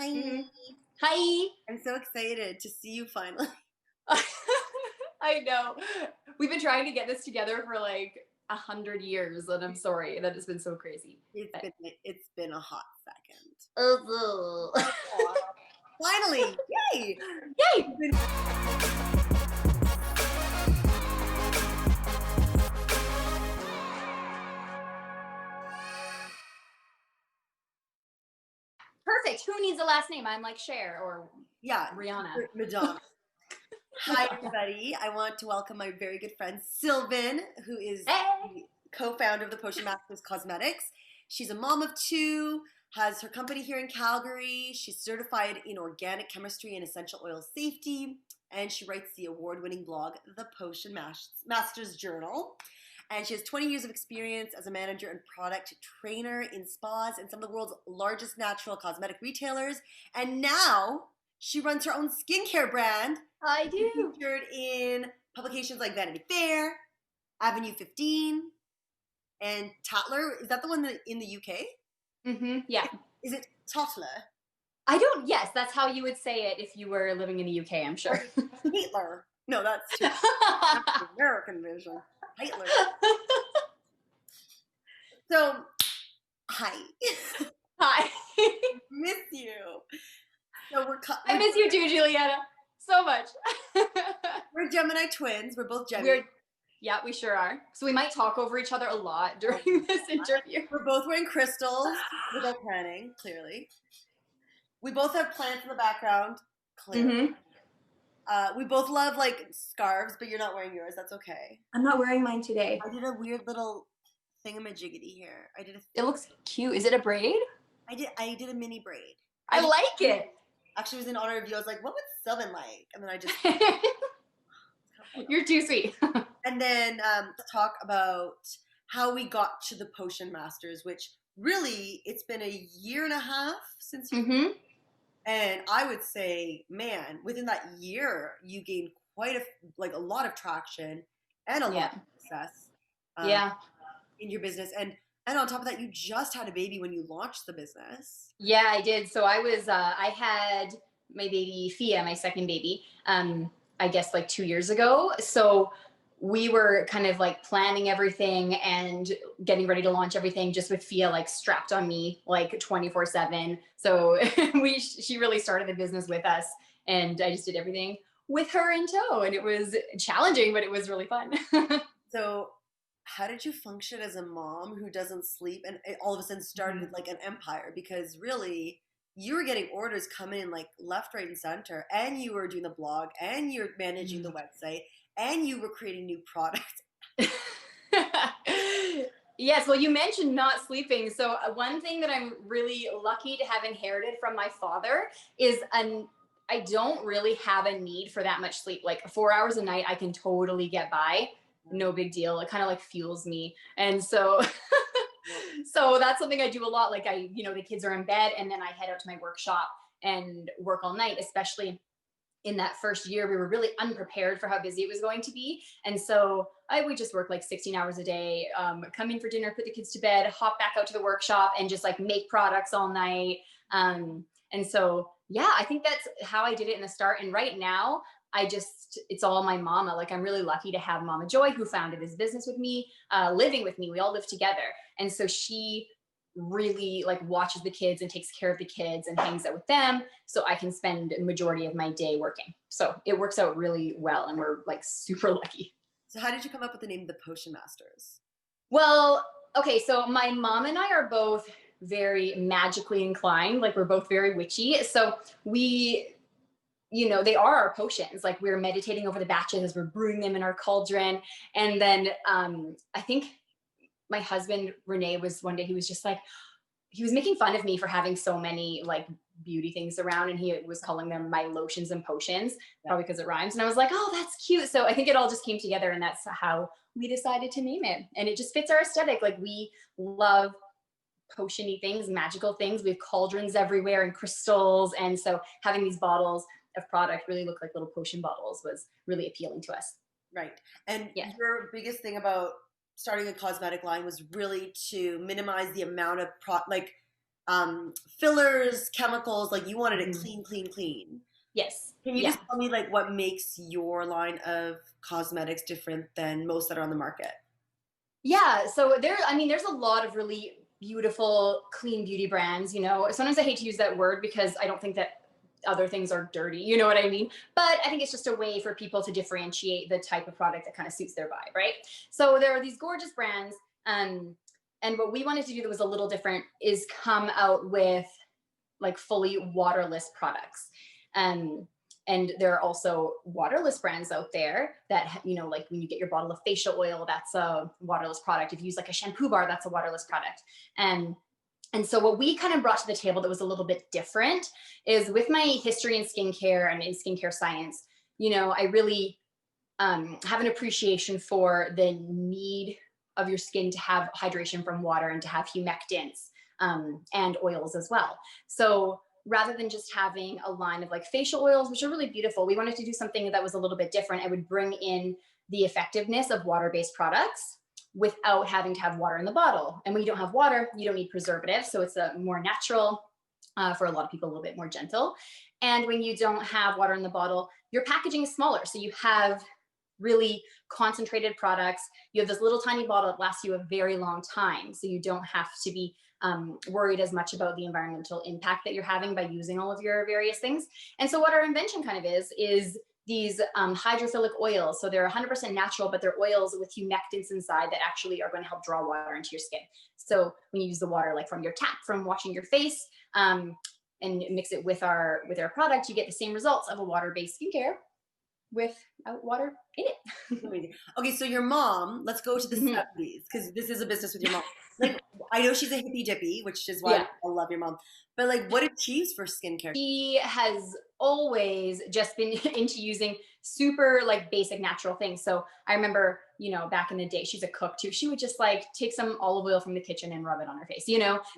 Hi. Hi. I'm so excited to see you finally. I know. We've been trying to get this together for like 100 years, and I'm sorry that it's been so crazy. It's But been it's been a hot second. oh, Aw, finally. Yay. yay! It's been- Perfect. Who needs a last name? I'm like Cher or yeah, Rihanna. Madonna. Hi everybody. I want to welcome my very good friend Sylvan, who is Hey. the co-founder of the Potion Masters Cosmetics. She's a mom of two, has her company here in Calgary. She's certified in organic chemistry and essential oil safety, and she writes the award-winning blog, The Potion Masters Journal. And she has 20 years of experience as a manager and product trainer in spas and some of the world's largest natural cosmetic retailers. And now she runs her own skincare brand. I She's do. featured in publications like Vanity Fair, Avenue 15, and Tatler. Is that the one that in the UK? Yeah. Is it Tatler? I don't. Yes, that's how you would say it if you were living in the UK. I'm sure. Tatler. No, that's too that's the American version. Tatler. So, hi. Hi. Miss you. So I miss you too, Juliana. So much. we're Gemini twins. We're both Gemini. Yeah, we sure are. So we might talk over each other a lot during this interview. We're both wearing crystals without planning, clearly. We both have plants in the background, clearly. We both love like scarves, but you're not wearing yours. That's okay. I'm not wearing mine today. I did a weird little thingamajiggity here. It looks cute. Is it a braid? I did a mini braid. I like it. Actually, it was in honor of you. I was like, what would Sylvan like? And then I just You're too sweet. and then talk about how we got to the Potion Masters, which really it's been a year and a half since you and I would say, man, within that year you gained quite a lot of traction and a lot of success in your business. And on top of that, you just had a baby when you launched the business. Yeah, I did. So I had my baby Fia, my second baby, I guess like 2 years ago. So we were kind of like planning everything and getting ready to launch everything just with Fia like strapped on me like 24/7. So she really started the business with us, and I just did everything with her in tow, and it was challenging, but it was really fun. So how did you function as a mom who doesn't sleep and it all of a sudden started like an empire? Because really you were getting orders coming in like left, right, and center, and you were doing the blog, and you're managing the website, and you were creating new products. Yes, well, you mentioned not sleeping. So one thing that I'm really lucky to have inherited from my father is I don't really have a need for that much sleep. Like 4 hours a night, I can totally get by. No big deal. It kind of like fuels me. And so so that's something I do a lot. Like the kids are in bed, and then I head out to my workshop and work all night, especially in that first year. We were really unprepared for how busy it was going to be. And so I would just work like 16 hours a day, come in for dinner, put the kids to bed, hop back out to the workshop, and just like make products all night. And so, yeah, I think that's how I did it in the start. And right now, it's all my mama. Like, I'm really lucky to have Mama Joy, who founded this business with me, living with me. We all live together. And so she really like watches the kids and takes care of the kids and hangs out with them, so I can spend a majority of my day working. So it works out really well, and we're like super lucky. So how did you come up with the name The Potion Masters? Well, okay, so my mom and I are both very magically inclined. Like, we're both very witchy. So they are our potions. Like, we're meditating over the batches as we're brewing them in our cauldron. And then I think my husband Renee was one day, he was just like, he was making fun of me for having so many like beauty things around, and he was calling them my lotions and potions, probably because it rhymes. And I was like, oh, that's cute. So I think it all just came together, and that's how we decided to name it. And it just fits our aesthetic. Like, we love potion-y things, magical things. We have cauldrons everywhere and crystals. And so having these bottles of product really look like little potion bottles was really appealing to us. Right. And your biggest thing about starting a cosmetic line was really to minimize the amount of fillers, chemicals. Like you wanted it Mhm. clean, clean, clean. Yes. Can you Yeah. just tell me like what makes your line of cosmetics different than most that are on the market? Yeah. So there's a lot of really beautiful, clean beauty brands. Sometimes I hate to use that word because I don't think that other things are dirty. You know what I mean? But I think it's just a way for people to differentiate the type of product that kind of suits their vibe, right? So there are these gorgeous brands. And what we wanted to do that was a little different is come out with like fully waterless products. Um, and there are also waterless brands out there that, like when you get your bottle of facial oil, that's a waterless product. If you use like a shampoo bar, that's a waterless product. And so what we kind of brought to the table that was a little bit different is with my history in skincare and in skincare science, I really have an appreciation for the need of your skin to have hydration from water and to have humectants and oils as well. So rather than just having a line of like facial oils, which are really beautiful, we wanted to do something that was a little bit different. I would bring in the effectiveness of water-based products without having to have water in the bottle. And when you don't have water, you don't need preservatives. So it's a more natural, for a lot of people, a little bit more gentle. And when you don't have water in the bottle, your packaging is smaller. So you have really concentrated products. You have this little tiny bottle that lasts you a very long time. So you don't have to be worried as much about the environmental impact that you're having by using all of your various things. And so what our invention kind of is these hydrophilic oils. So they're 100% natural, but they're oils with humectants inside that actually are going to help draw water into your skin. So when you use the water, like from your tap, from washing your face, and mix it with our product, you get the same results of a water-based skincare without water in it. Amazing. Okay, so your mom, let's go to the Mhm. 70s because this is a business with your mom. Like, I know she's a hippy dippy, which is why Yeah. I love your mom. But like, what did she use for skincare? She has always just been into using super like basic natural things. So I remember, back in the day, she's a cook too. She would just like take some olive oil from the kitchen and rub it on her face.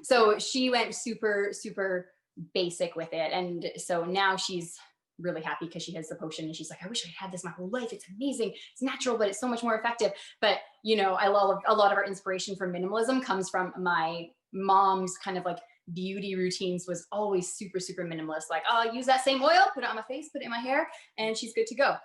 So she went super, super basic with it. And so now she's really happy because she has the potion and she's like, I wish I had this my whole life. It's amazing. It's natural, but it's so much more effective. But, I love a lot of our inspiration for minimalism comes from my mom's kind of like beauty routines was always super, super minimalist. Like, oh, I'll use that same oil, put it on my face, put it in my hair, and she's good to go.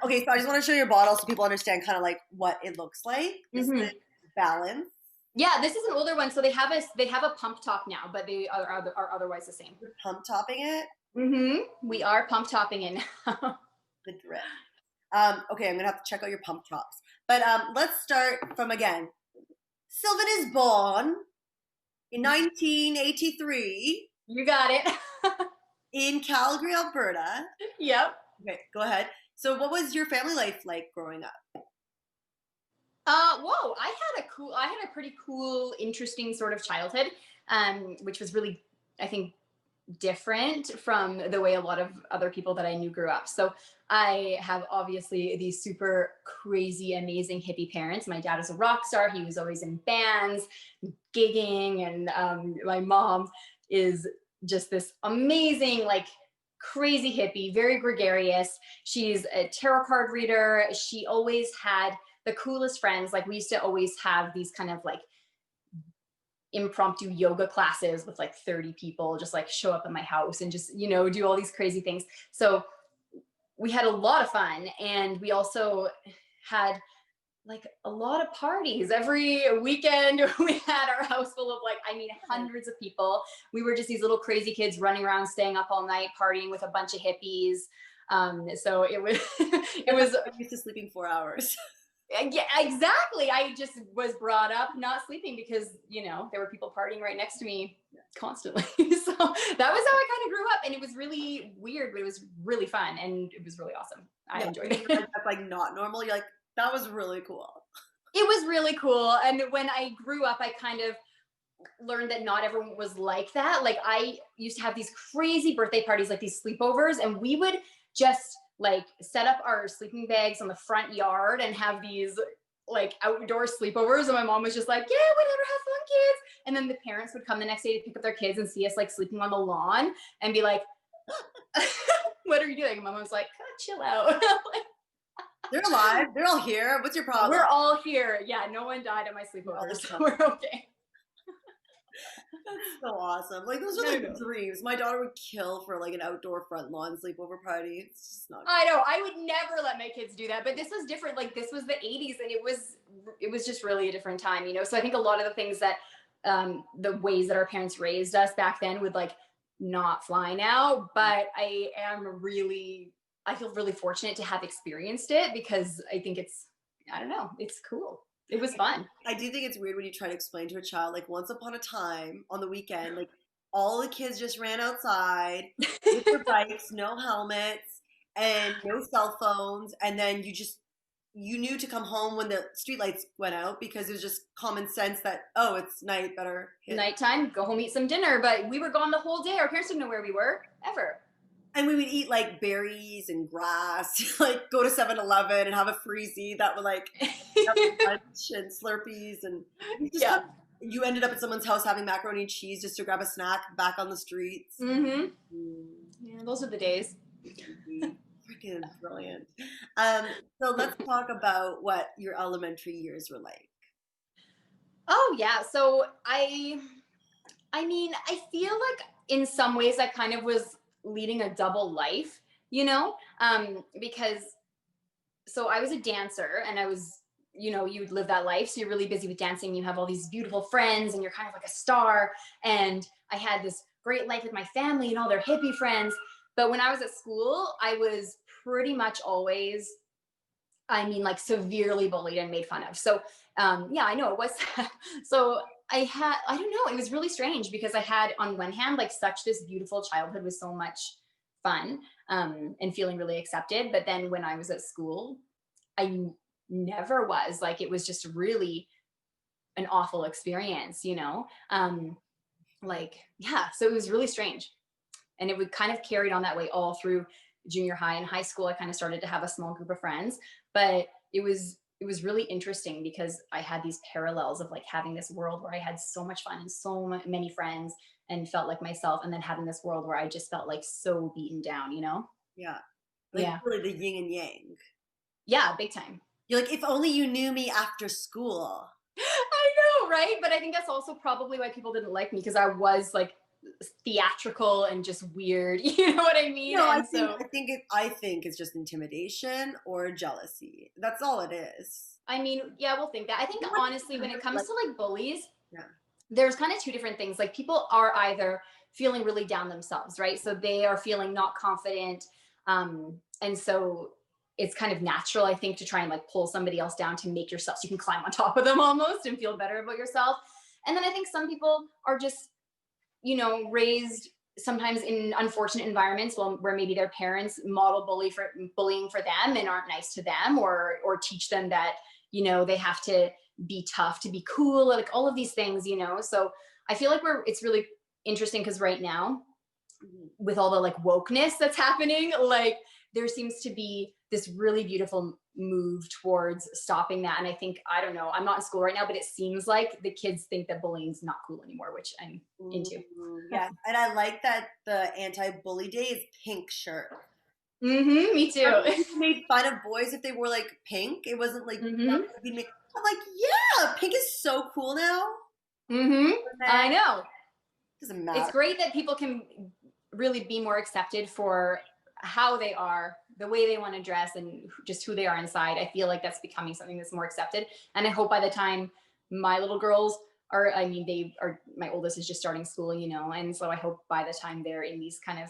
Okay, so I just want to show your bottle so people understand kind of like what it looks like. This Mhm. is Balance. Yeah, this is an older one. So they have a pump top now, but they are otherwise the same. You're pump topping it. We are pump topping it now. The drip. Okay, I'm gonna have to check out your pump tops. But let's start from again. Sylvan is born in 1983 You got it. in Calgary, Alberta. Yep. Okay, go ahead. So, what was your family life like growing up? Whoa, I had a pretty cool, interesting sort of childhood, which was really, I think, different from the way a lot of other people that I knew grew up. So I have obviously these super crazy, amazing hippie parents. My dad is a rock star. He was always in bands, gigging, and my mom is just this amazing, like crazy hippie, very gregarious. She's a tarot card reader. She always had the coolest friends. Like we used to always have these kind of like impromptu yoga classes with like 30 people just like show up at my house and just do all these crazy things. So we had a lot of fun, and we also had like a lot of parties every weekend. We had our house full of hundreds of people. We were just these little crazy kids running around, staying up all night, partying with a bunch of hippies. So it was I'm used to sleeping 4 hours. Yeah, exactly. I just was brought up not sleeping because, there were people partying right next to me constantly. So that was how I kind of grew up. And it was really weird, but it was really fun. And it was really awesome. I enjoyed it. That's like not normal. You're like, that was really cool. It was really cool. And when I grew up, I kind of learned that not everyone was like that. Like I used to have these crazy birthday parties, like these sleepovers, and we would just like set up our sleeping bags on the front yard and have these like outdoor sleepovers. And my mom was just like, yeah, whatever, have fun, kids. And then the parents would come the next day to pick up their kids and see us like sleeping on the lawn and be like, what are you doing? And my mom's like, chill out. They're alive. They're all here. What's your problem? We're all here. Yeah, no one died at my sleepover, so we're okay. That's so awesome. Like those are I like know. dreams. My daughter would kill for like an outdoor front lawn sleepover party. It's just not. I know. I would never let my kids do that, but this was different. Like this was the 80s, and it was just really a different time, you know. So I think a lot of the things that the ways that our parents raised us back then would like not fly now. But I feel really fortunate to have experienced it because I think I don't know, it's cool. It was fun. I do think it's weird when you try to explain to a child, like once upon a time on the weekend, like all the kids just ran outside with their bikes, no helmets, and no cell phones, and then you knew to come home when the streetlights went out because it was just common sense that oh, it's night, better hit. Nighttime, go home, eat some dinner. But we were gone the whole day. Our parents didn't know where we were ever. And we would eat like berries and grass, like go to 7-Eleven and have a freezie that would like have lunch and Slurpees and you ended up at someone's house having macaroni and cheese just to grab a snack back on the streets. Mm-hmm. Yeah, those are the days. Freaking brilliant. So let's talk about what your elementary years were like. Oh yeah. So I mean, I feel like in some ways I kind of was leading a double life, you know, because so I was a dancer and I was, you know, you would live that life. So you're really busy with dancing. You have all these beautiful friends and you're kind of like a star. And I had this great life with my family and all their hippie friends. But when I was at school, I was pretty much always, I mean, like severely bullied and made fun of. So yeah, I know it was. So I don't know, it was really strange because I had on one hand, like such this beautiful childhood with so much fun and feeling really accepted. But then when I was at school, I never was. Like it was just really an awful experience, you know? Like, yeah, so it was really strange. And it would kind of carried on that way all through junior high and high school. I kind of started to have a small group of friends, but it was really interesting because I had these parallels of like having this world where I had so much fun and so many friends and felt like myself, and then having this world where I just felt like so beaten down, you know? Yeah. Like Yeah. really the yin and yang. Yeah, big time. You're like, if only you knew me after school. I know, right? But I think that's also probably why people didn't like me because I was like theatrical and just weird. You know what I mean? No, And I think it's just intimidation or jealousy. That's all it is. I mean, yeah, we'll think that. I think honestly, when it comes to like bullies, yeah, there's kind of two different things. Like people are either feeling really down themselves, right? So they are feeling not confident. And so it's kind of natural, I think, to try and like pull somebody else down to make yourself so you can climb on top of them almost and feel better about yourself. And then I think some people are just, you know, raised sometimes in unfortunate environments where maybe their parents model bullying for them and aren't nice to them or teach them that, you know, they have to be tough to be cool, like all of these things, you know. So I feel like it's really interesting because right now with all the like wokeness that's happening, like there seems to be this really beautiful move towards stopping that. And I think, I don't know, I'm not in school right now, but it seems like the kids think that bullying's not cool anymore, which I'm into. Yeah, and I like that the anti-bully day is pink shirt. Mm-hmm, me too. People made fun of boys if they wore like pink. It wasn't like, I'm like, yeah, pink is so cool now. Mm-hmm. I know. Doesn't matter. It's great that people can really be more accepted for how they are, the way they want to dress, and just who they are inside. I feel like that's becoming something that's more accepted. And I hope by the time my little girls are, I mean, my oldest is just starting school, you know, and so I hope by the time they're in these kind of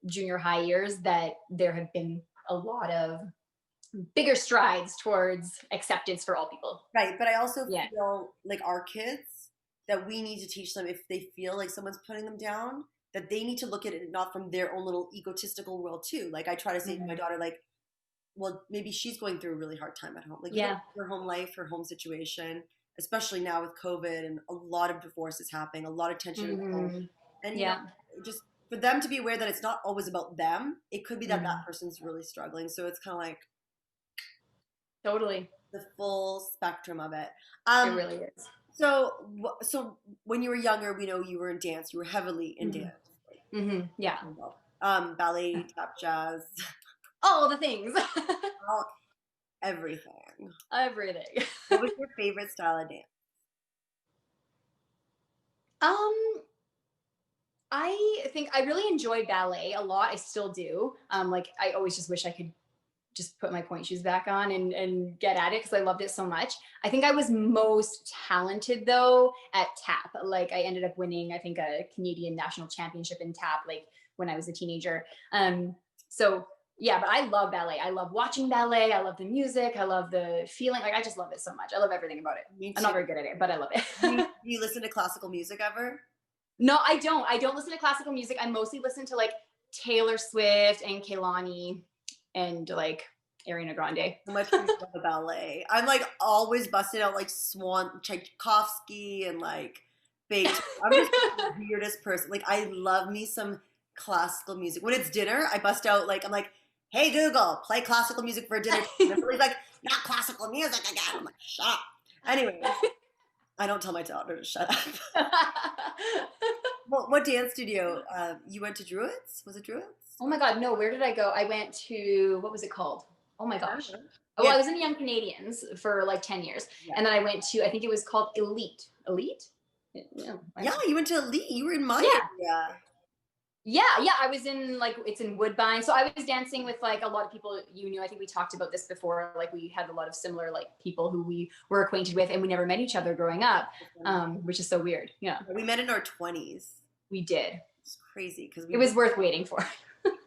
junior high years that there have been a lot of bigger strides towards acceptance for all people. Right. But I also feel like our kids, that we need to teach them, if they feel like someone's putting them down, that they need to look at it not from their own little egotistical world too. Like I try to say to my daughter, like, well, maybe she's going through a really hard time at home. Like her home life, her home situation, especially now with COVID and a lot of divorces happening, a lot of tension in the home. And you know, just for them to be aware that it's not always about them. It could be that that person's really struggling. So it's kind of like totally the full spectrum of it. It really is. So when you were younger, we know you were in dance. You were heavily in dance. Mm-hmm. Yeah. Ballet, tap, jazz. All the things. Everything. Everything. What was your favorite style of dance? Um, I think I really enjoy ballet a lot. I still do. Like I always just wish I could just put my point shoes back on and get at it because I loved it so much. I think I was most talented though at tap. Like I ended up winning, I think, a Canadian national championship in tap, like when I was a teenager. So yeah, but I love ballet. I love watching ballet. I love the music. I love the feeling. Like I just love it so much. I love everything about it. Me I'm too. not very good at it, but I love it. Do you listen to classical music ever? No, I don't. I don't listen to classical music. I mostly listen to like Taylor Swift and Kehlani and like Ariana Grande. So much for the ballet. I'm like always busting out like Swan Tchaikovsky and like Beethoven. I'm just the weirdest person. Like I love me some classical music. When it's dinner, I bust out like I'm like, hey Google, play classical music for dinner. And everybody's like, not classical music again. I'm like, shut up. Anyway, I don't tell my daughter to shut up. What dance studio? You went to Druids? Was it Druids? Oh my God, no, where did I go? I went to, what was it called? Oh my gosh. Oh, Yeah. I was in the Young Canadians for like 10 years. Yeah. And then I went to, I think it was called Elite. Elite? Yeah, you went to Elite. You were in my area. Yeah, I was in like, it's in Woodbine. So I was dancing with like a lot of people you knew. I think we talked about this before. Like we had a lot of similar like people who we were acquainted with and we never met each other growing up, which is so weird. Yeah. We met in our 20s. We did. It's crazy because it was worth waiting for.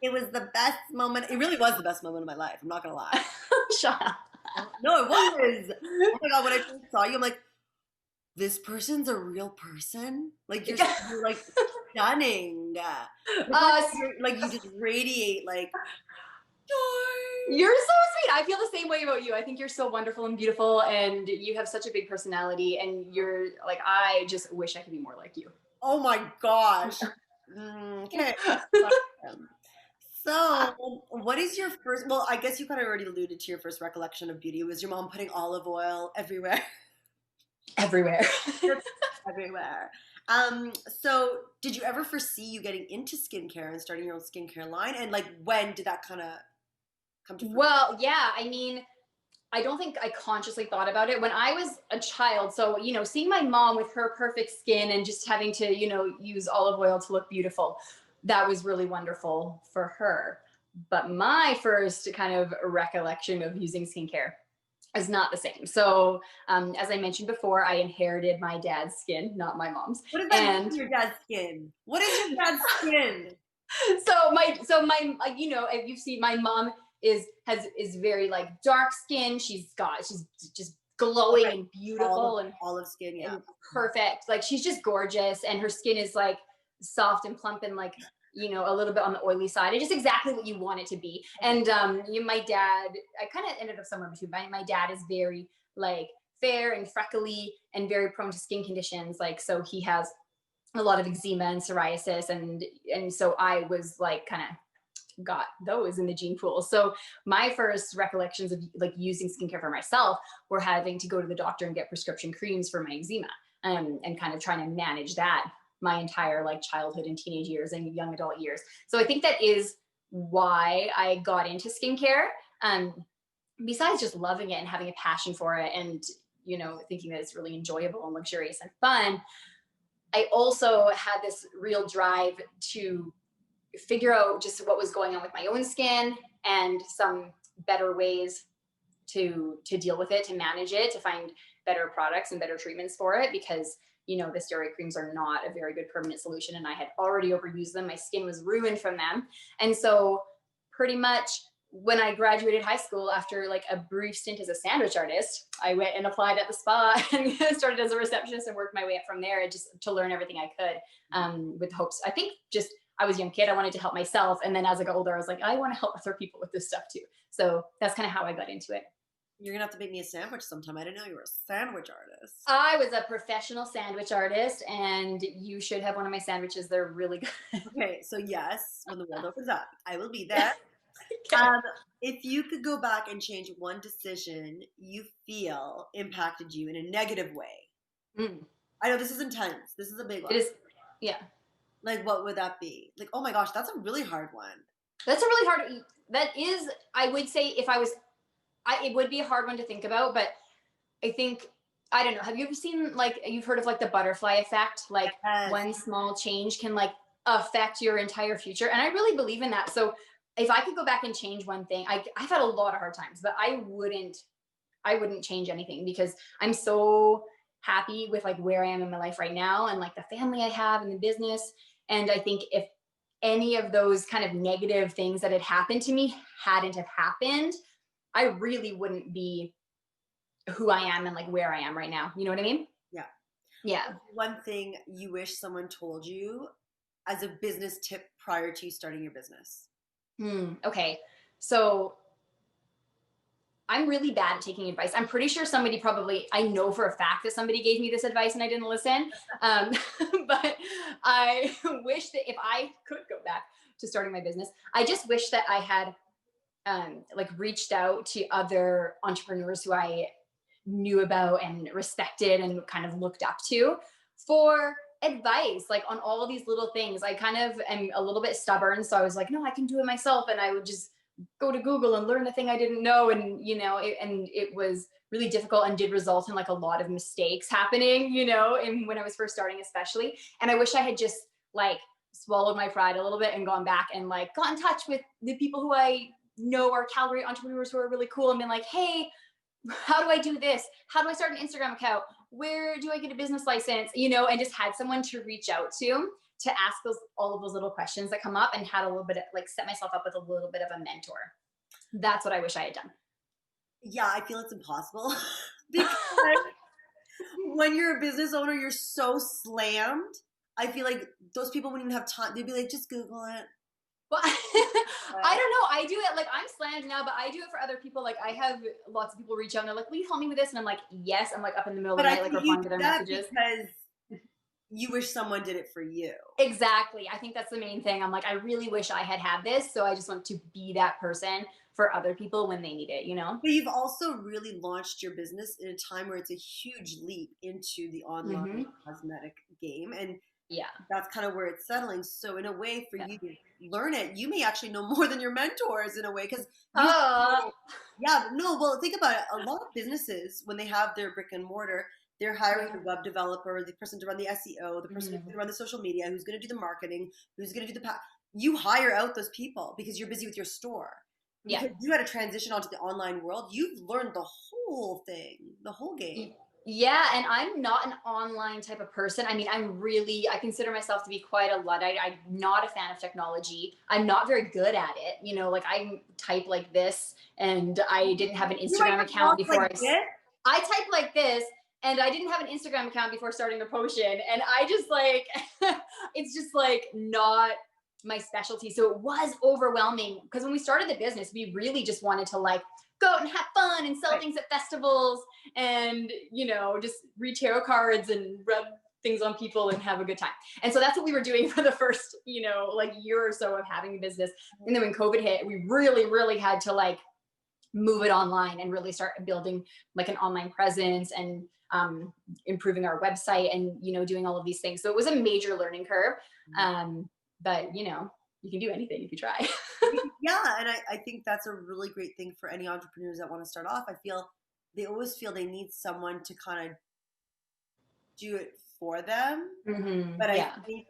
It was the best moment. It really was the best moment of my life. I'm not going to lie. Shut up. No, it was. Oh my God, when I first saw you, I'm like, this person's a real person? Like, you're like stunning. Like, you just radiate, like, joy. You're so sweet. I feel the same way about you. I think you're so wonderful and beautiful, and you have such a big personality, and you're, like, I just wish I could be more like you. Oh my gosh. Okay. So, what is your first, well, I guess you kind of already alluded to your first recollection of beauty. Was your mom putting olive oil everywhere? Everywhere. Everywhere. So did you ever foresee you getting into skincare and starting your own skincare line? And like, when did that kind of come to fruition? Well, yeah, I mean, I don't think I consciously thought about it when I was a child. So, you know, seeing my mom with her perfect skin and just having to, you know, use olive oil to look beautiful, that was really wonderful for her. But my first kind of recollection of using skincare is not the same. So, as I mentioned before, I inherited my dad's skin, not my mom's. What does that mean, your dad's skin? What is your dad's skin? So my, you know, if you've seen, my mom is very like dark skin. She's just glowing and beautiful and olive skin, yeah, and perfect. Like she's just gorgeous, and her skin is like soft and plump and like, you know, a little bit on the oily side, and just exactly what you want it to be. And my dad, I kind of ended up somewhere between. My dad is very like fair and freckly and very prone to skin conditions. Like, so he has a lot of eczema and psoriasis, and so I was like kind of got those in the gene pool. So my first recollections of like using skincare for myself were having to go to the doctor and get prescription creams for my eczema, and kind of trying to manage that my entire like childhood and teenage years and young adult years. So I think that is why I got into skincare. Besides just loving it and having a passion for it and, you know, thinking that it's really enjoyable and luxurious and fun, I also had this real drive to figure out just what was going on with my own skin and some better ways to deal with it, to manage it, to find better products and better treatments for it, because you know, the steroid creams are not a very good permanent solution, and I had already overused them. My skin was ruined from them. And so pretty much when I graduated high school, after like a brief stint as a sandwich artist, I went and applied at the spa and started as a receptionist and worked my way up from there, just to learn everything I could, with hopes. I think just, I was a young kid. I wanted to help myself. And then as I got older, I was like, I want to help other people with this stuff too. So that's kind of how I got into it. You're gonna have to make me a sandwich sometime. I didn't know you were a sandwich artist. I was a professional sandwich artist, and you should have one of my sandwiches. They're really good. Okay, so yes, when the world opens up, I will be there. Okay. If you could go back and change one decision you feel impacted you in a negative way, I know this is intense. This is a big one. It is, yeah. Like, what would that be? Like, oh my gosh, that's a really hard one. That's a really hard. That is, I would say, if I was. It would be a hard one to think about, but I think I don't know. Have you ever seen, like, you've heard of like the butterfly effect? Like Yes. one small change can like affect your entire future. And I really believe in that. So if I could go back and change one thing, I've had a lot of hard times, but I wouldn't change anything because I'm so happy with like where I am in my life right now and like the family I have and the business. And I think if any of those kind of negative things that had happened to me hadn't have happened, I really wouldn't be who I am and like where I am right now. You know what I mean? Yeah. Yeah. One thing you wish someone told you as a business tip prior to you starting your business? Okay. So I'm really bad at taking advice. I'm pretty sure somebody probably, I know for a fact that somebody gave me this advice and I didn't listen. Um, but I wish that if I could go back to starting my business, I just wish that I had like reached out to other entrepreneurs who I knew about and respected and kind of looked up to for advice, like on all of these little things. I kind of am a little bit stubborn. So I was like, no, I can do it myself. And I would just go to Google and learn the thing I didn't know. And, and it was really difficult and did result in like a lot of mistakes happening, and when I was first starting, especially. And I wish I had just like swallowed my pride a little bit and gone back and like got in touch with the people who I know are Calgary entrepreneurs who are really cool and been like, hey, how do I do this? How do I start an Instagram account? Where do I get a business license? And just had someone to reach out to ask all of those little questions that come up and had a little bit of like set myself up with a little bit of a mentor. That's what I wish I had done. Yeah, I feel it's impossible because when you're a business owner, you're so slammed. I feel like those people wouldn't even have time. They'd be like, just Google it. Well, I don't know. I do it like I'm slammed now, but I do it for other people. Like I have lots of people reach out and they're like, will you help me with this? And I'm like, yes. I'm like up in the middle of But the I night, like think you replying to do their that messages. because you wish someone did it for you. Exactly. I think that's the main thing. I'm like, I really wish I had this. So I just want to be that person for other people when they need it. But you've also really launched your business in a time where it's a huge leap into the online cosmetic game. And Yeah. that's kind of where it's settling. So in a way, for Yeah. you to learn it, you may actually know more than your mentors in a way because Oh, yeah, no, well, think about it. A lot of businesses, when they have their brick and mortar, they're hiring a web developer, the person to run the SEO, the person who's going to run the social media, who's going to do the marketing, who's going to do you hire out those people because you're busy with your store. yeah. Because you had to transition onto the online world, you've learned the whole thing, the whole game. Yeah, and I'm not an online type of person. I mean, I consider myself to be quite a Luddite. I'm not a fan of technology. I'm not very good at it. Like I type like this, and I didn't have an You write Instagram your account blogs like before this? I type like this, and I didn't have an Instagram account before starting the potion. And I just like, it's just like not my specialty. So it was overwhelming because when we started the business, we really just wanted to like go out and have fun and sell things at festivals and, just read tarot cards and rub things on people and have a good time. And so that's what we were doing for the first, like year or so of having a business. And then when COVID hit, we really, really had to like move it online and really start building like an online presence and improving our website and, doing all of these things. So it was a major learning curve. But you can do anything if you try. Yeah, and I think that's a really great thing for any entrepreneurs that want to start off. I feel they always feel they need someone to kind of do it for them. But I think,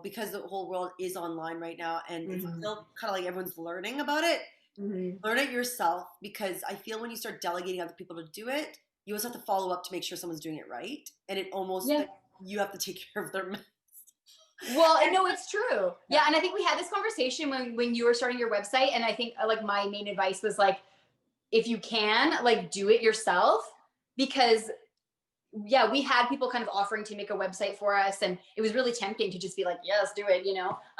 because the whole world is online right now and it's still kind of like everyone's learning about it, learn it yourself because I feel when you start delegating other people to do it, you always have to follow up to make sure someone's doing it right. And it almost, you have to take care of their mess. Well, no, it's true. Yeah. And I think we had this conversation when you were starting your website. And I think like my main advice was like, if you can, like do it yourself because we had people kind of offering to make a website for us. And it was really tempting to just be like, yes, do it.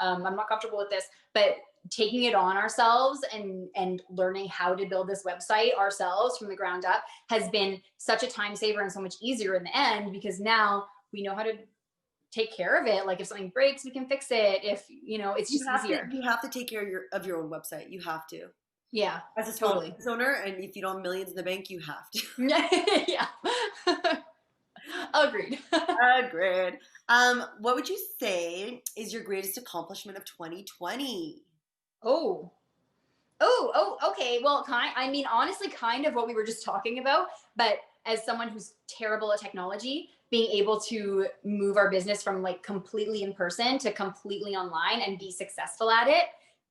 I'm not comfortable with this, but taking it on ourselves and learning how to build this website ourselves from the ground up has been such a time saver and so much easier in the end because now we know how to take care of it. Like if something breaks, we can fix it. If it's just easier. You have to take care of your own website. You have to. Yeah, as a small business owner, and if you don't have millions in the bank, you have to. Yeah. Agreed. Agreed. What would you say is your greatest accomplishment of 2020? Okay. Well, honestly, kind of what we were just talking about, but as someone who's terrible at technology, being able to move our business from like completely in person to completely online and be successful at it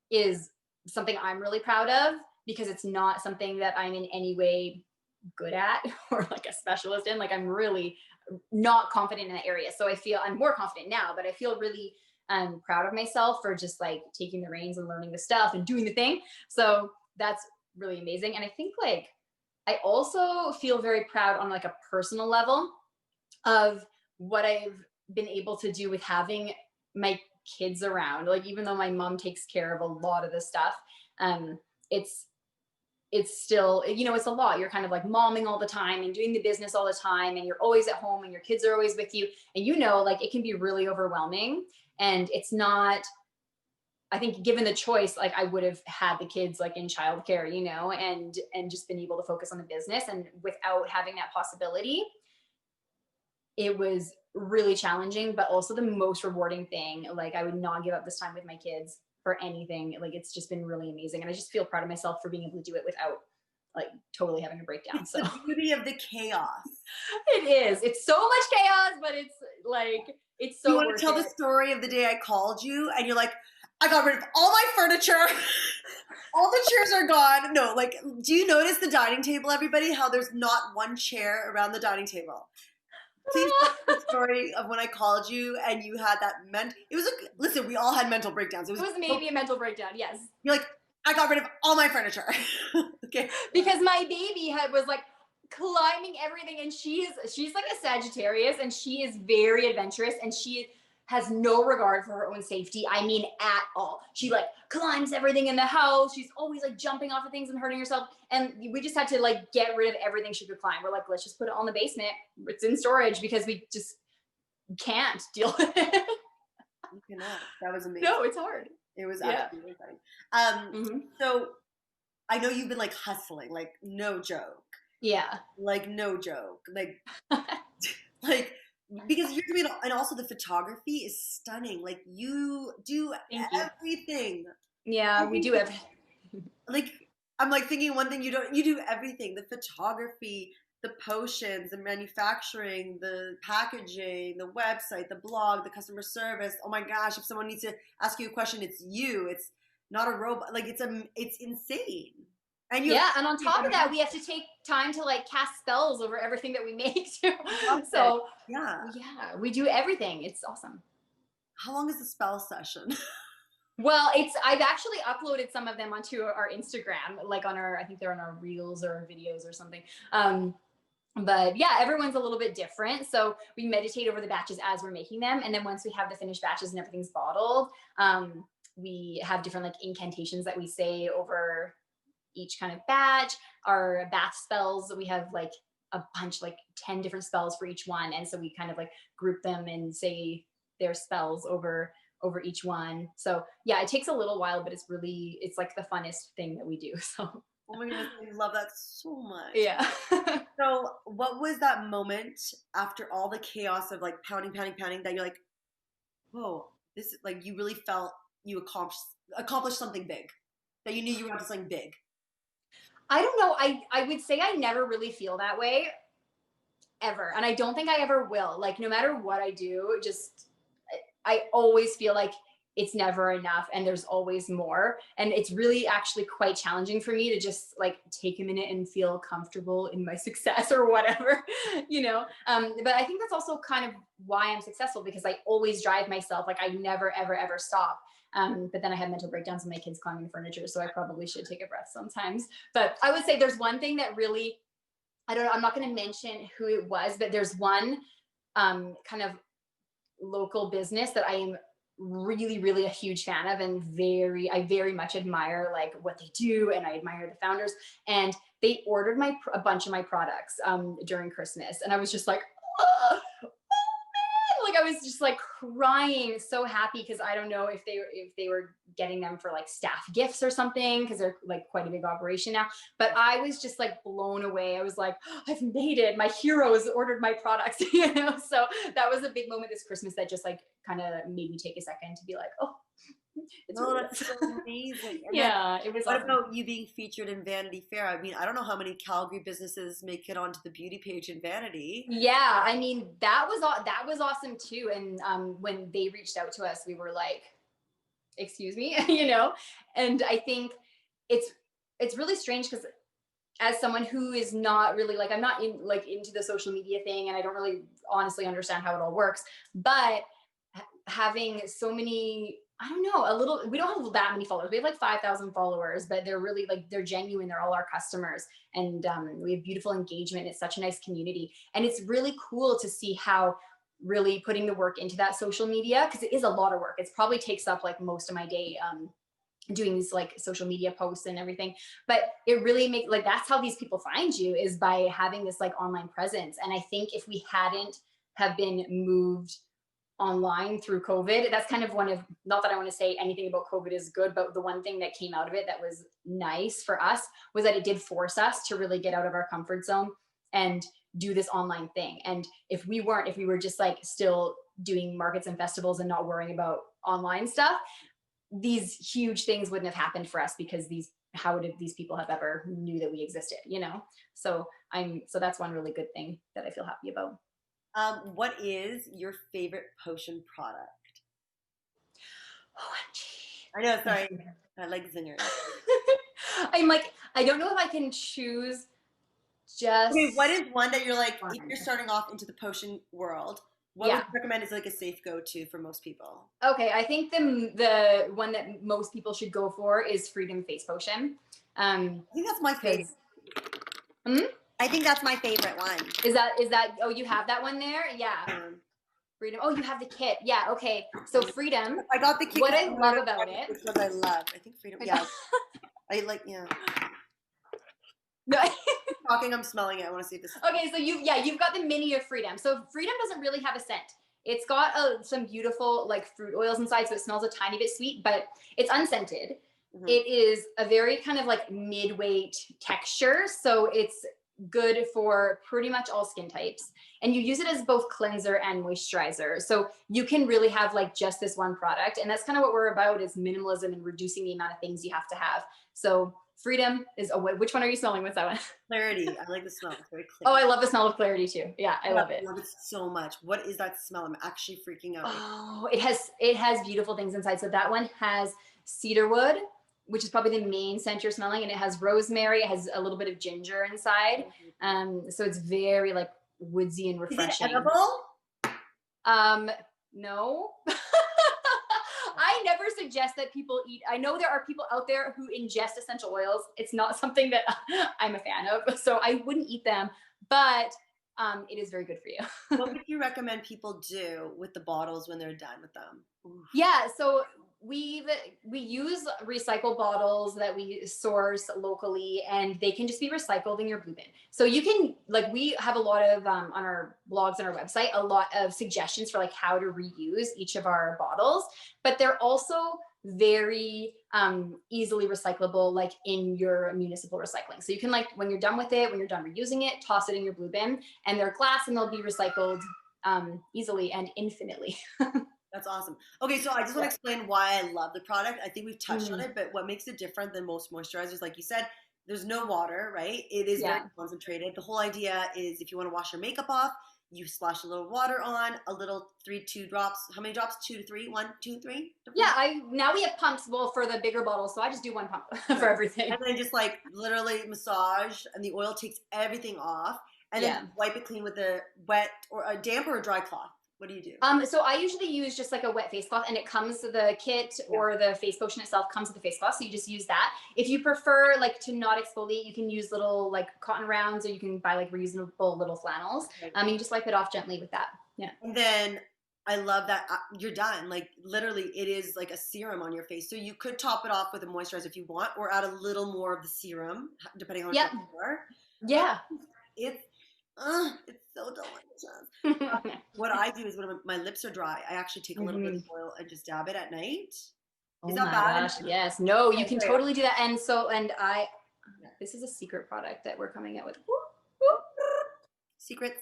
is something I'm really proud of, because it's not something that I'm in any way good at or like a specialist in. Like I'm really not confident in that area. So I feel I'm more confident now, but I feel really proud of myself for just like taking the reins and learning the stuff and doing the thing. So that's really amazing. And I think like I also feel very proud on like a personal level of what I've been able to do with having my kids around. Like even though my mom takes care of a lot of the stuff, um, it's still, you know, it's a lot. You're kind of like momming all the time and doing the business all the time, and you're always at home and your kids are always with you. And you know, like it can be really overwhelming. And it's not, I think given the choice, like I would have had the kids like in childcare, you know, and just been able to focus on the business. And without having that possibility, it was really challenging, but also the most rewarding thing. Like I would not give up this time with my kids for anything. Like it's just been really amazing. And I just feel proud of myself for being able to do it without like totally having a breakdown. It's So the beauty of the chaos. it is. It's so much chaos, but it's like, it's so You want worth to tell it. the story of the day I called you and you're like, I got rid of all my furniture. All the chairs are gone. No, like, do you notice the dining table, everybody? How there's not one chair around the dining table? Please tell the story of when I called you and you had that it was listen, we all had mental breakdowns. It was maybe a mental breakdown, yes. You're like, I got rid of all my furniture. Okay. Because my baby was like climbing everything, and she's like a Sagittarius, and she is very adventurous, and she has no regard for her own safety. I mean, at all. She like climbs everything in the house. She's always like jumping off of things and hurting herself. And we just had to like get rid of everything she could climb. We're like, let's just put it all in the basement. It's in storage because we just can't deal with it. You cannot. That was amazing. No, it's hard. It was absolutely funny. So I know you've been like hustling, like no joke. Yeah. Like no joke. Like like because you're doing, and also the photography is stunning. Like you do everything. Yeah, we do everything. Like I'm like thinking one thing, you do everything. The photography, the potions, the manufacturing, the packaging, the website, the blog, the customer service. Oh my gosh, if someone needs to ask you a question, it's you. It's not a robot. Like it's insane. And and on top of that, we have to take time to like cast spells over everything that we make too. So yeah, we do everything. It's awesome. How long is the spell session? Well, I've actually uploaded some of them onto our Instagram, like on I think they're on our reels or our videos or something. But yeah, everyone's a little bit different. So we meditate over the batches as we're making them. And then once we have the finished batches and everything's bottled, we have different like incantations that we say over each kind of batch. Our bath spells, we have like a bunch, like 10 different spells for each one. And so we kind of like group them and say their spells over each one. So yeah, it takes a little while, but it's like the funnest thing that we do. So oh my goodness, I love that so much. Yeah. So what was that moment after all the chaos of like pounding that you're like, whoa, this, like, you really felt you accomplished something big, that you knew you were onto something big? I don't know. I would say I never really feel that way ever. And I don't think I ever will. Like no matter what I do, I always feel like it's never enough and there's always more. And it's really actually quite challenging for me to just like take a minute and feel comfortable in my success or whatever, you know? But I think that's also kind of why I'm successful, because I always drive myself. Like I never, ever, ever stop. But then I have mental breakdowns with my kids climbing the furniture. So I probably should take a breath sometimes. But I would say there's one thing that really, I don't know, I'm not going to mention who it was, but there's one kind of local business that I am really, really a huge fan of, and I very much admire like what they do, and I admire the founders. And they ordered a bunch of my products during Christmas, and I was just like, oh man, like I was just like crying, so happy, because I don't know if they were getting them for like staff gifts or something, because they're like quite a big operation now. But I was just like blown away. I was like, oh, I've made it. My heroes ordered my products, you know? So that was a big moment this Christmas that just like kind of made me take a second to be like, oh, It's No, really that's nice. so amazing. And then Yeah, it was what awesome. about you being featured in Vanity Fair? I mean, I don't know how many Calgary businesses make it onto the beauty page in Vanity. Yeah, I mean that was awesome too. And when they reached out to us, we were like, "Excuse me," you know. And I think it's it's really strange because as someone who is not really like I'm not in like into the social media thing, and I don't really honestly understand how it all works, but having so many, I don't know, a little, we don't have that many followers. We have like 5,000 followers, but they're really like, they're genuine. They're all our customers. And we have beautiful engagement. It's such a nice community. And it's really cool to see how really putting the work into that social media, because it is a lot of work. It probably takes up like most of my day doing these like social media posts and everything, but it really makes like, that's how these people find you, is by having this like online presence. And I think if we hadn't have been moved online through COVID. That's kind of one of, not that I want to say anything about COVID is good, but the one thing that came out of it that was nice for us was that it did force us to really get out of our comfort zone and do this online thing. And if we weren't, if we were just like still doing markets and festivals and not worrying about online stuff, these huge things wouldn't have happened for us, because how would these people have ever knew that we existed, you know? So so that's one really good thing that I feel happy about. What is your favorite potion product? OMG. I know, sorry. I like zingers. I'm like, I don't know if I can choose just Okay, what is one that you're like, if one. you're starting off into the potion world, what would Yeah. you recommend is like a safe go-to for most people? Okay. I think the one that most people should go for is Freedom Face Potion. I think that's my favorite. Because hmm? I think that's my favorite one. Is that oh, you have that one there? Yeah. Freedom. Oh, you have the kit. Yeah. Okay. So Freedom. I got the kit. What I love about it. Which ones I love. I think Freedom. Yeah. I like, yeah. No. Talking, I'm smelling it. I want to see if this. Okay, so you've got the mini of Freedom. So Freedom doesn't really have a scent. It's got some beautiful like fruit oils inside, so it smells a tiny bit sweet, but it's unscented. Mm-hmm. It is a very kind of like mid-weight texture, so it's good for pretty much all skin types. And you use it as both cleanser and moisturizer. So you can really have like just this one product. And that's kind of what we're about, is minimalism and reducing the amount of things you have to have. So Freedom is, which one are you smelling? What's that one? Clarity. I like the smell. It's very clear. Oh, I love the smell of Clarity too. Yeah, I love it. I love it so much. What is that smell? I'm actually freaking out. Oh, it has beautiful things inside. So that one has cedarwood, which is probably the main scent you're smelling, and it has rosemary. It has a little bit of ginger inside. So it's very like woodsy and refreshing. Is it edible? No. I never suggest that people eat. I know there are people out there who ingest essential oils. It's not something that I'm a fan of, so I wouldn't eat them, but it is very good for you. What would you recommend people do with the bottles when they're done with them? Oof. Yeah, so we use recycled bottles that we source locally, and they can just be recycled in your blue bin. So you can, like, we have a lot of on our blogs and our website, a lot of suggestions for like how to reuse each of our bottles, but they're also very easily recyclable, like in your municipal recycling. So you can, like, when you're done with it, when you're done reusing it, toss it in your blue bin, and they're glass and they'll be recycled easily and infinitely. That's awesome. Okay, so I just want to explain why I love the product. I think we've touched on it, but what makes it different than most moisturizers, like you said, there's no water, right? It is very concentrated. The whole idea is if you want to wash your makeup off, you splash a little water on, a little 2 drops. How many drops? 2 to 3? 1, 2, 3? Yeah, now we have pumps, well, for the bigger bottles, so I just do one pump for everything. And then just like literally massage, and the oil takes everything off, and then wipe it clean with a wet or a damp or a dry cloth. What do you do? So I usually use just like a wet face cloth, and it comes to the kit or the face potion itself comes with the face cloth. So you just use that. If you prefer like to not exfoliate, you can use little like cotton rounds, or you can buy like reusable little flannels. You just wipe it off gently with that. Yeah. And then I love that you're done. Like literally it is like a serum on your face. So you could top it off with a moisturizer if you want, or add a little more of the serum, depending on what you prefer. Yeah. It's so delicious. What I do is when my lips are dry, I actually take a little bit of oil and just dab it at night. Is that bad? Gosh, yes. No, you can totally do that. And this is a secret product that we're coming out with. Secrets.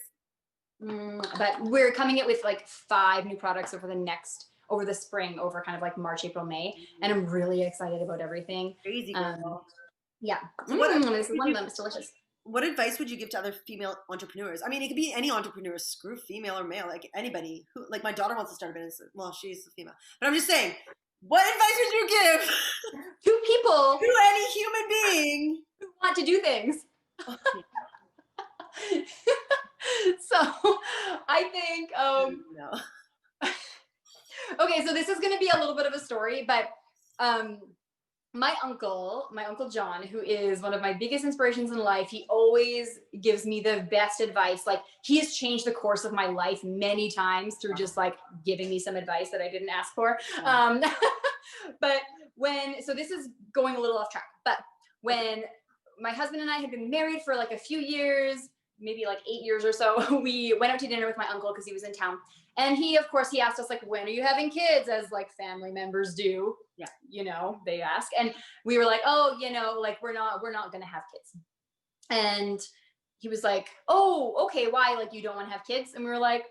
But we're coming out with like 5 new products over the next, over the spring, over kind of like March, April, May. And I'm really excited about everything. Crazy girl. Yeah. So This is one of them. It's delicious. what advice would you give to other female entrepreneurs? I mean, it could be any entrepreneur, screw female or male, like anybody who, like my daughter wants to start a business. Well, she's a female, but I'm just saying, what advice would you give to people, to any human being who want to do things? So I think, no. okay, so this is going to be a little bit of a story, but my uncle John, who is one of my biggest inspirations in life, he always gives me the best advice. Like, he has changed the course of my life many times through just like giving me some advice that I didn't ask for. But so this is going a little off track, but when my husband and I had been married for like a few years, maybe like 8 years or so, we went out to dinner with my uncle because he was in town. And he, of course, he asked us like, when are you having kids? As like family members do. Yeah. You know, they ask. And we were like, oh, you know, like we're not going to have kids. And he was like, oh, okay. Why? Like, you don't want to have kids? And we were like,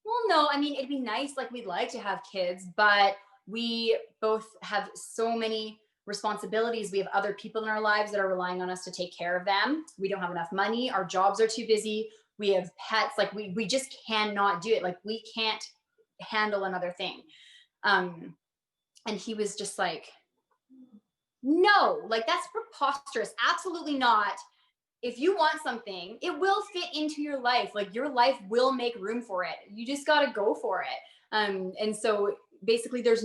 well, no, I mean, it'd be nice. Like, we'd like to have kids, but we both have so many responsibilities. We have other people in our lives that are relying on us to take care of them. We don't have enough money. Our jobs are too busy. We have pets. Like, we just cannot do it. Like, we can't handle another thing. And he was just like, no, like, that's preposterous. Absolutely not. If you want something, it will fit into your life. Like, your life will make room for it. You just got to go for it. And so basically there's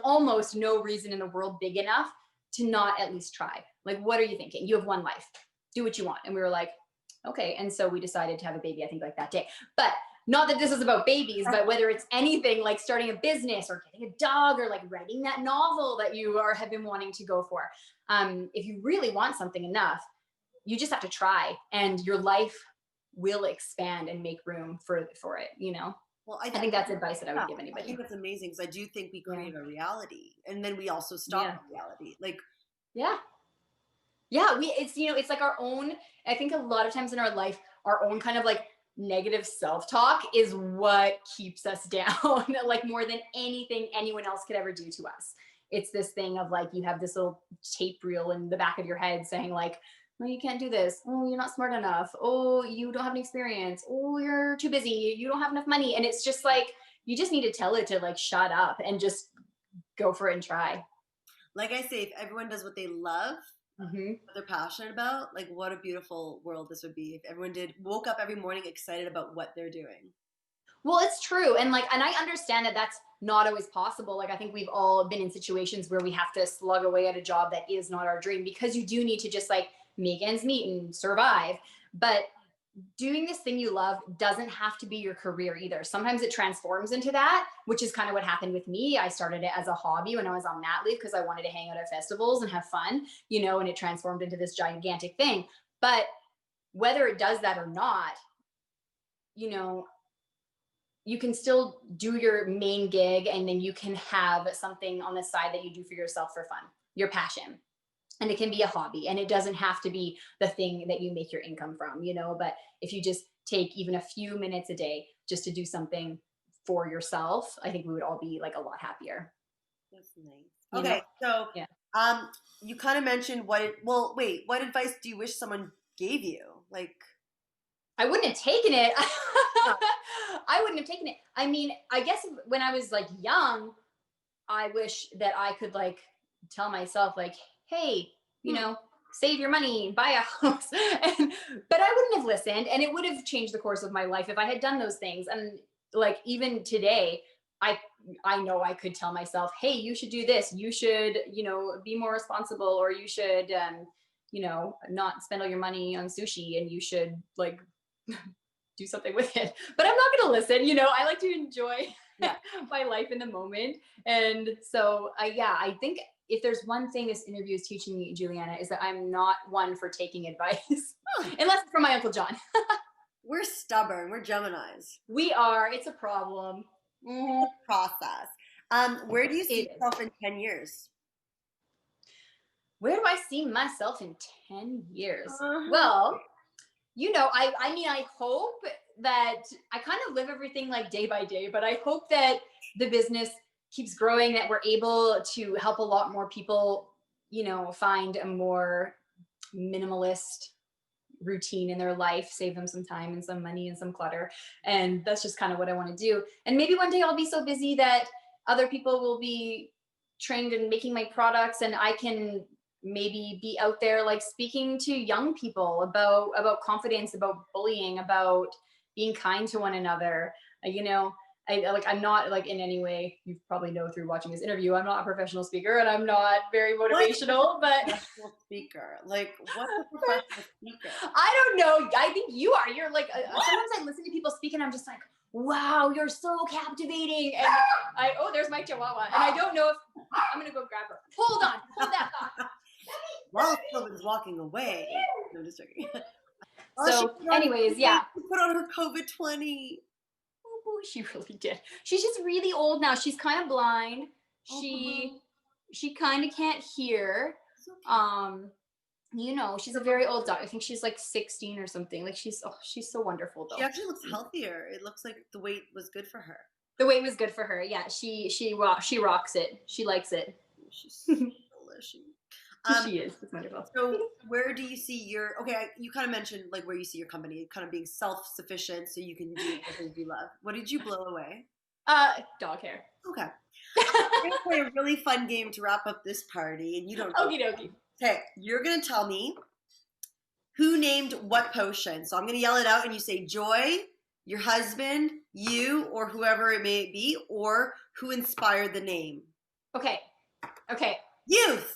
almost no reason in the world big enough to not at least try. Like, what are you thinking? You have one life, do what you want. And we were like, okay. And so we decided to have a baby, I think like that day, but not that this is about babies, but whether it's anything like starting a business or getting a dog or like writing that novel that you have been wanting to go for. If you really want something enough, you just have to try, and your life will expand and make room for it, you know? Well, I think that's advice that I would give anybody. I think that's amazing, because I do think we create a reality, and then we also stop reality. Like, it's, you know, it's like our own, I think a lot of times in our life, our own kind of like negative self-talk is what keeps us down, like more than anything anyone else could ever do to us. It's this thing of like, you have this little tape reel in the back of your head saying like, no, you can't do this. Oh, you're not smart enough. Oh, you don't have any experience. Oh, you're too busy. You don't have enough money. And it's just like, you just need to tell it to like, shut up and just go for it and try. Like I say, if everyone does what they love, what they're passionate about, like, what a beautiful world this would be if everyone woke up every morning excited about what they're doing. Well, it's true. And I understand that that's not always possible. Like, I think we've all been in situations where we have to slug away at a job that is not our dream, because you do need to just like make ends meet and survive. But doing this thing you love doesn't have to be your career either. Sometimes it transforms into that, which is kind of what happened with me. I started it as a hobby when I was on mat leave because I wanted to hang out at festivals and have fun, you know, and it transformed into this gigantic thing. But whether it does that or not, you know, you can still do your main gig, and then you can have something on the side that you do for yourself for fun, your passion. And it can be a hobby, and it doesn't have to be the thing that you make your income from, you know, but if you just take even a few minutes a day just to do something for yourself, I think we would all be like a lot happier. That's nice. Okay. So, you kind of mentioned what advice do you wish someone gave you? Like, I wouldn't have taken it. I wouldn't have taken it. I mean, I guess when I was like young, I wish that I could like tell myself like, hey, you know, save your money, buy a house. But I wouldn't have listened, and it would have changed the course of my life if I had done those things. And like, even today, I know I could tell myself, hey, you should do this. You should, you know, be more responsible, or you should, you know, not spend all your money on sushi, and you should like do something with it. But I'm not going to listen. You know, I like to enjoy my life in the moment. And so I think if there's one thing this interview is teaching me, Juliana, is that I'm not one for taking advice, unless it's from my Uncle John. We're stubborn. We're Geminis. We are. It's a problem. Process. Where do you see yourself in 10 years? Where do I see myself in 10 years? Well, you know, I mean, I hope that I kind of live everything like day by day, but I hope that the business keeps growing, that we're able to help a lot more people, you know, find a more minimalist routine in their life, save them some time and some money and some clutter. And that's just kind of what I want to do. And maybe one day I'll be so busy that other people will be trained in making my products, and I can maybe be out there like speaking to young people about confidence, about bullying, about being kind to one another. You know, I'm not like in any way, you probably know through watching this interview, I'm not a professional speaker and I'm not very motivational, but professional speaker. Like, what's a professional speaker? I don't know. I think you are. You're like, sometimes I listen to people speak and I'm just like, wow, you're so captivating. And there's my chihuahua. And I don't know if I'm going to go grab her. Hold that thought. While Sylvan's walking away. No, just joking. So anyways, yeah. She put on her COVID-20. Oh, she really did. She's just really old now. She's kind of blind. She kind of can't hear. You know, she's a very old dog. I think she's like 16 or something. Like she's so wonderful though. She actually looks healthier. It looks like the weight was good for her. The weight was good for her. Yeah, she rocks it. She likes it. She's so delicious. She is. It's wonderful. So where do you see you kind of mentioned like where you see your company kind of being self-sufficient so you can do the things you love. What did you blow away? Dog hair. Okay. I'm going to play a really fun game to wrap up this party, and you don't know. Okie dokie. Okay, you're going to tell me who named what potion. So I'm going to yell it out and you say Joy, your husband, you, or whoever it may be, or who inspired the name. Okay. Youth.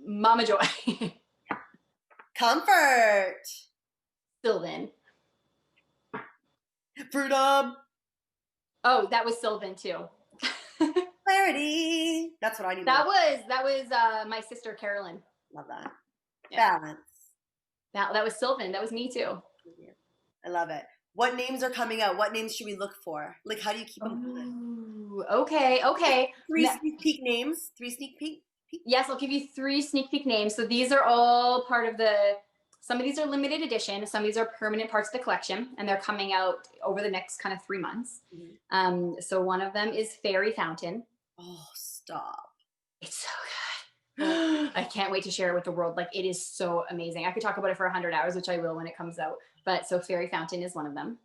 Mama Joy. Comfort. Sylvan. Freedom. Oh, that was Sylvan too. Clarity. That's what I need. That was my sister Carolyn. Love that. Yeah. Balance. That was Sylvan. That was me too. I love it. What names are coming out? What names should we look for? Like, how do you keep them moving? Okay. Three sneak peek names. Yes, I'll give you 3 sneak peek names. So these are all part of some of these are limited edition. Some of these are permanent parts of the collection, and they're coming out over the next kind of 3 months. Mm-hmm. So one of them is Fairy Fountain. Oh, stop. It's so good. I can't wait to share it with the world. Like, it is so amazing. I could talk about it for 100 hours, which I will when it comes out. But so Fairy Fountain is one of them.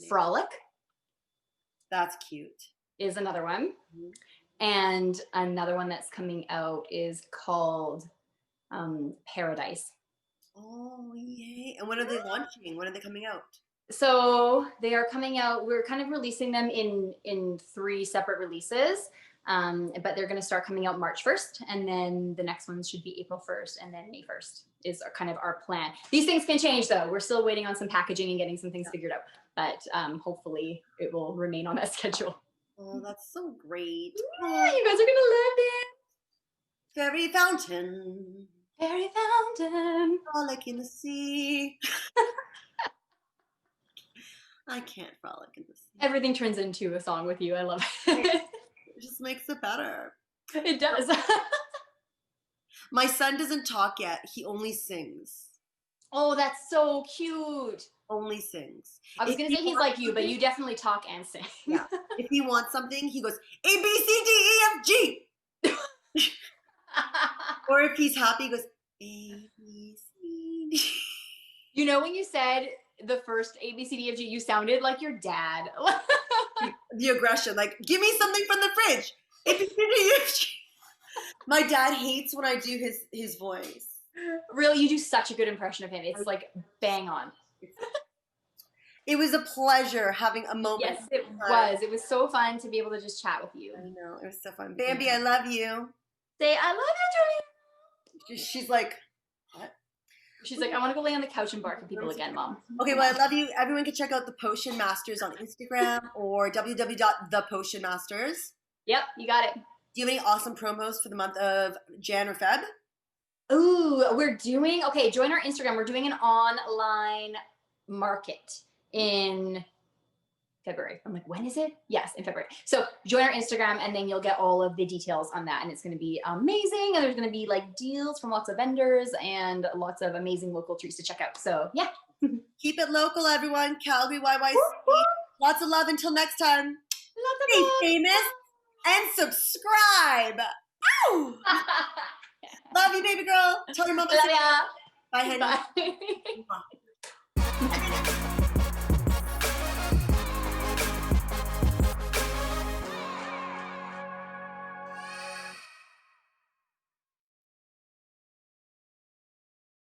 Frolic. That's cute. Is another one. Mm-hmm. And another one that's coming out is called Paradise. Oh, yay. And when are they launching? When are they coming out? So they are coming out. We're kind of releasing them in 3 separate releases. But they're going to start coming out March 1st. And then the next ones should be April 1st and then May 1st is kind of our plan. These things can change though. We're still waiting on some packaging and getting some things figured out. But hopefully it will remain on that schedule. Oh, that's so great. Yeah, you guys are going to love it. Fairy Fountain. Fairy Fountain. Frolic in the sea. I can't frolic in the sea. Everything turns into a song with you. I love it. It just makes it better. It does. My son doesn't talk yet. He only sings. Oh, that's so cute. Only sings. I was going to say he's like you, but you definitely talk and sing. Yeah. If he wants something, he goes, A, B, C, D, E, F, G. Or if he's happy, he goes, A, B, C, D. You know, when you said the first A, B, C, D, F, G, you sounded like your dad. The aggression, like, give me something from the fridge. A, B, C, D, F, G. My dad hates when I do his voice. Really, you do such a good impression of him. It's like bang on. It was a pleasure having a moment. Yes, it was. It was so fun to be able to just chat with you. I know, it was so fun. Bambi, I love you. Say, I love you, Julie. She's like, what? She's like, I want to go lay on the couch and bark at people again, Mom. Okay, well, I love you. Everyone can check out The Potion Masters on Instagram or www.thepotionmasters. Yep, you got it. Do you have any awesome promos for the month of Jan or Feb? Ooh, join our Instagram. We're doing an online market in February. I'm like, when is it? Yes, in February. So join our Instagram and then you'll get all of the details on that. And it's going to be amazing. And there's going to be like deals from lots of vendors and lots of amazing local treats to check out. So yeah. Keep it local, everyone. Calgary YYC. Lots of love until next time. Stay famous and subscribe. Ow! Love you, baby girl. Tell your mama. Love ya. Bye, honey. Bye. Mwah.